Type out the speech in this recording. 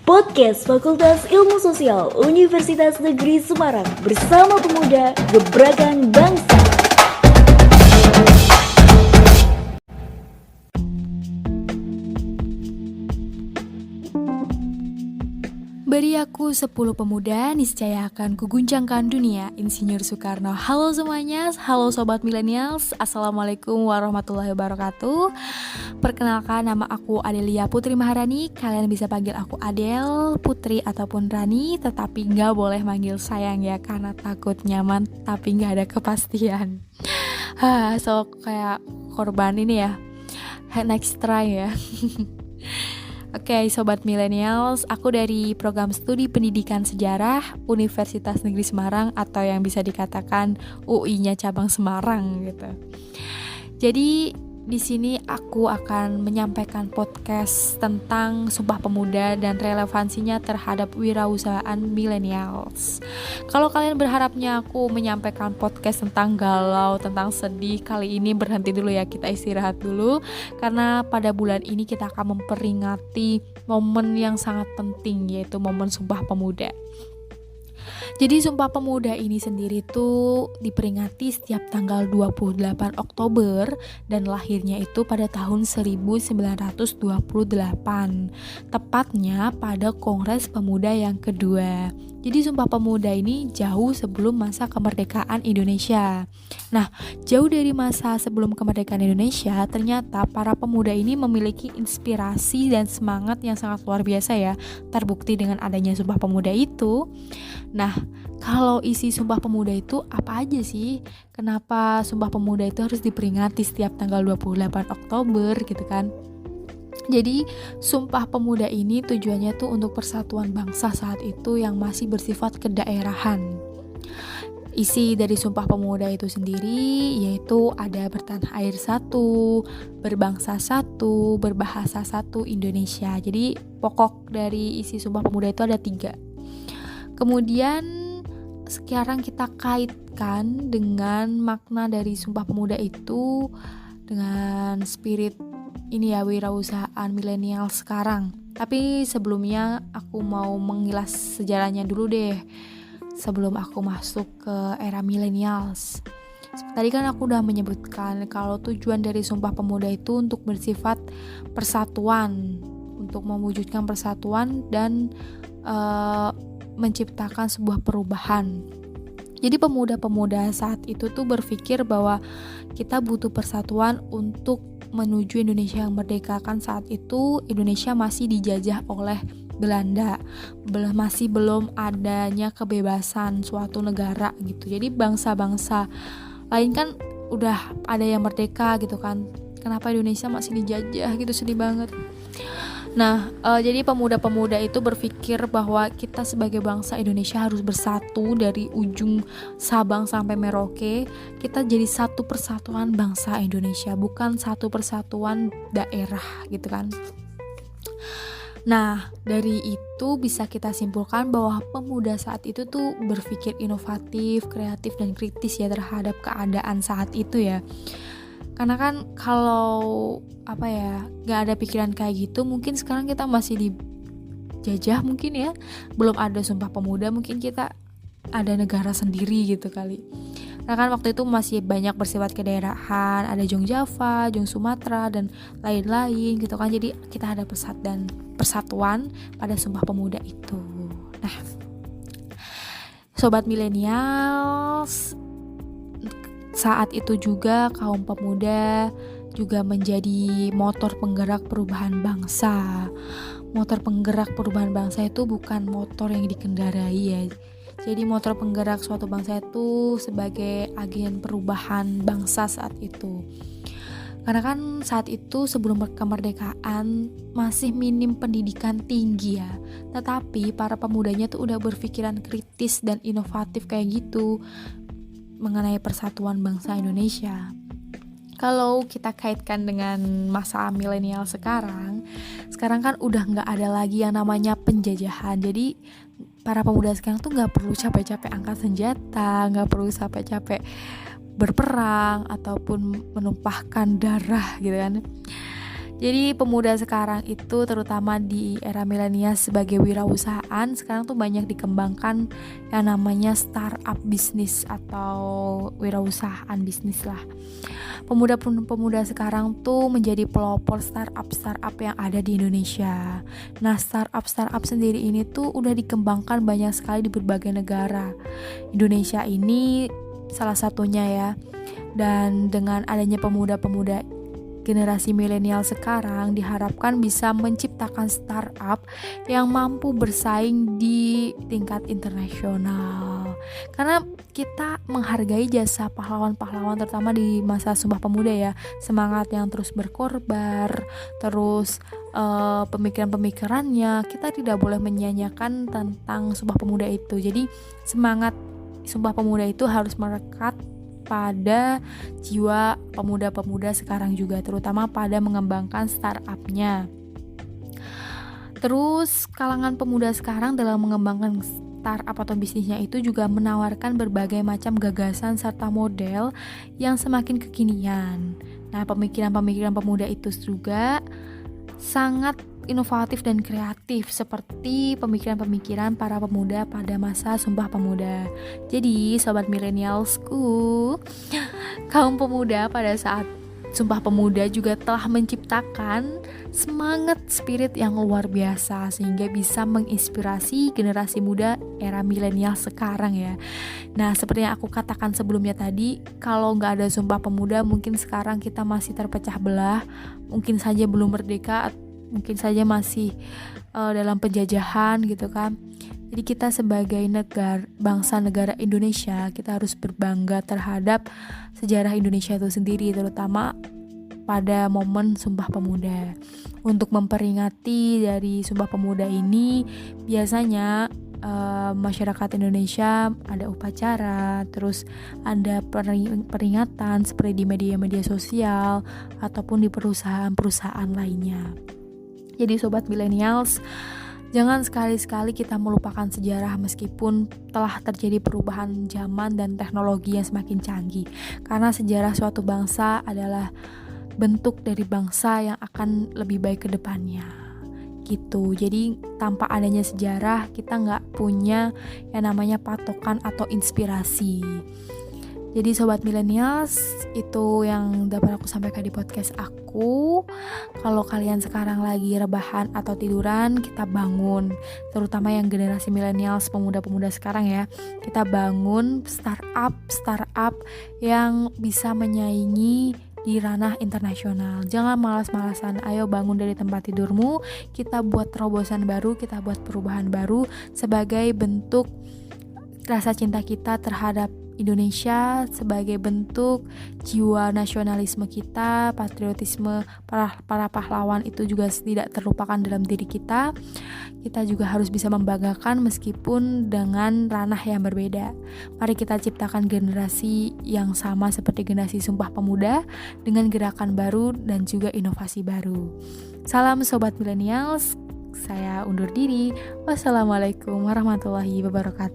Podcast Fakultas Ilmu Sosial Universitas Negeri Semarang bersama pemuda gebrakan bangsa. Beri aku 10 pemuda, niscaya akan kuguncangkan dunia. Insinyur Soekarno. Halo semuanya, halo Sobat Millennials. Assalamualaikum warahmatullahi wabarakatuh. Perkenalkan, nama aku Adelia Putri Maharani. Kalian bisa panggil aku Adel, Putri, ataupun Rani. Tetapi gak boleh manggil sayang ya, karena takut nyaman tapi gak ada kepastian. So kayak korban ini ya, next try ya. Oke, Sobat Millennials, aku dari program studi pendidikan sejarah Universitas Negeri Semarang atau yang bisa dikatakan UI-nya cabang Semarang gitu. Jadi di sini aku akan menyampaikan podcast tentang Sumpah Pemuda dan relevansinya terhadap wirausahaan millennials. Kalau kalian berharapnya aku menyampaikan podcast tentang galau, tentang sedih, kali ini berhenti dulu ya, kita istirahat dulu. Karena pada bulan ini kita akan memperingati momen yang sangat penting, yaitu momen Sumpah Pemuda. Jadi Sumpah Pemuda ini sendiri tuh diperingati setiap tanggal 28 Oktober dan lahirnya itu pada tahun 1928, tepatnya pada Kongres Pemuda yang kedua. Jadi Sumpah Pemuda ini jauh sebelum masa kemerdekaan Indonesia. Nah, jauh dari masa sebelum kemerdekaan Indonesia, ternyata para pemuda ini memiliki inspirasi dan semangat yang sangat luar biasa ya, terbukti dengan adanya Sumpah Pemuda itu. Nah, kalau isi Sumpah Pemuda itu apa aja sih? Kenapa Sumpah Pemuda itu harus diperingati setiap tanggal 28 Oktober gitu kan? Jadi Sumpah Pemuda ini tujuannya tuh untuk persatuan bangsa saat itu yang masih bersifat kedaerahan. Isi dari Sumpah Pemuda itu sendiri yaitu ada bertanah air satu, berbangsa satu, berbahasa satu, Indonesia. Jadi pokok dari isi Sumpah Pemuda itu ada 3. Kemudian sekarang kita kaitkan dengan makna dari Sumpah Pemuda itu dengan spirit ini ya, wirausahaan milenial sekarang. Tapi sebelumnya aku mau mengilas sejarahnya dulu deh, sebelum aku masuk ke era millennials. Tadi kan aku udah menyebutkan kalau tujuan dari Sumpah Pemuda itu untuk bersifat persatuan, untuk mewujudkan persatuan dan menciptakan sebuah perubahan. Jadi pemuda-pemuda saat itu tuh berpikir bahwa kita butuh persatuan untuk menuju Indonesia yang merdeka. Kan saat itu Indonesia masih dijajah oleh Belanda, masih belum adanya kebebasan suatu negara gitu. Jadi bangsa-bangsa lain kan udah ada yang merdeka gitu kan, kenapa Indonesia masih dijajah gitu, sedih banget. Nah, jadi pemuda-pemuda itu berpikir bahwa kita sebagai bangsa Indonesia harus bersatu dari ujung Sabang sampai Merauke. Kita jadi satu persatuan bangsa Indonesia, bukan satu persatuan daerah gitu kan. Nah, dari itu bisa kita simpulkan bahwa pemuda saat itu tuh berpikir inovatif, kreatif, dan kritis ya terhadap keadaan saat itu ya. Karena kan kalau gak ada pikiran kayak gitu, mungkin sekarang kita masih dijajah mungkin ya, belum ada Sumpah Pemuda, mungkin kita ada negara sendiri gitu kali. Nah kan waktu itu masih banyak bersifat kedaerahan, ada Jong Java, Jong Sumatera, dan lain-lain gitu kan. Jadi kita ada persatuan pada Sumpah Pemuda itu. Nah, Sobat Millennials, saat itu juga kaum pemuda juga menjadi motor penggerak perubahan bangsa. Motor penggerak perubahan bangsa itu bukan motor yang dikendarai ya. Jadi motor penggerak suatu bangsa itu sebagai agen perubahan bangsa saat itu. Karena kan saat itu sebelum kemerdekaan masih minim pendidikan tinggi ya. Tetapi para pemudanya tuh udah berpikiran kritis dan inovatif kayak gitu mengenai persatuan bangsa Indonesia. Kalau kita kaitkan dengan masa milenial sekarang kan udah gak ada lagi yang namanya penjajahan. Jadi para pemuda sekarang tuh gak perlu capek-capek angkat senjata, gak perlu capek-capek berperang ataupun menumpahkan darah gitu kan. Jadi pemuda sekarang itu terutama di era milenial sebagai wirausahaan sekarang tuh banyak dikembangkan yang namanya startup bisnis atau wirausahaan bisnis lah. Pemuda sekarang tuh menjadi pelopor startup yang ada di Indonesia. Nah, startup sendiri ini tuh udah dikembangkan banyak sekali di berbagai negara. Indonesia ini salah satunya ya. Dan dengan adanya pemuda-pemuda generasi milenial sekarang diharapkan bisa menciptakan startup yang mampu bersaing di tingkat internasional. Karena kita menghargai jasa pahlawan-pahlawan terutama di masa Sumpah Pemuda ya, semangat yang terus berkorbar, terus pemikiran-pemikirannya, kita tidak boleh menyia-nyiakan tentang Sumpah Pemuda itu. Jadi semangat Sumpah Pemuda itu harus melekat pada jiwa pemuda-pemuda sekarang juga, terutama pada mengembangkan startupnya. Terus kalangan pemuda sekarang dalam mengembangkan startup atau bisnisnya itu juga menawarkan berbagai macam gagasan serta model yang semakin kekinian. Nah, pemikiran-pemikiran pemuda itu juga sangat inovatif dan kreatif seperti pemikiran-pemikiran para pemuda pada masa Sumpah Pemuda. Jadi, sobat milenialsku, kaum pemuda pada saat Sumpah Pemuda juga telah menciptakan semangat spirit yang luar biasa sehingga bisa menginspirasi generasi muda era milenial sekarang ya. Nah, seperti yang aku katakan sebelumnya tadi, kalau nggak ada Sumpah Pemuda mungkin sekarang kita masih terpecah belah, mungkin saja belum merdeka, mungkin saja masih dalam penjajahan gitu kan. Jadi kita sebagai bangsa negara Indonesia, kita harus berbangga terhadap sejarah Indonesia itu sendiri, terutama pada momen Sumpah Pemuda. Untuk memperingati dari Sumpah Pemuda ini, biasanya masyarakat Indonesia ada upacara, terus ada peringatan seperti di media-media sosial ataupun di perusahaan-perusahaan lainnya. Jadi sobat millennials, jangan sekali-sekali kita melupakan sejarah meskipun telah terjadi perubahan zaman dan teknologi yang semakin canggih. Karena sejarah suatu bangsa adalah bentuk dari bangsa yang akan lebih baik ke depannya. Gitu. Jadi tanpa adanya sejarah kita nggak punya yang namanya patokan atau inspirasi. Jadi sobat millennials, itu yang dapat aku sampaikan di podcast aku. Kalau kalian sekarang lagi rebahan atau tiduran, kita bangun. Terutama yang generasi millennials, pemuda-pemuda sekarang ya. Kita bangun startup yang bisa menyaingi di ranah internasional. Jangan malas-malasan, ayo bangun dari tempat tidurmu. Kita buat terobosan baru, kita buat perubahan baru sebagai bentuk rasa cinta kita terhadap Indonesia, sebagai bentuk jiwa nasionalisme kita, patriotisme para pahlawan itu juga tidak terlupakan dalam diri kita. Kita juga harus bisa membanggakan meskipun dengan ranah yang berbeda. Mari kita ciptakan generasi yang sama seperti generasi Sumpah Pemuda dengan gerakan baru dan juga inovasi baru. Salam sobat millennials, saya undur diri. Wassalamualaikum warahmatullahi wabarakatuh.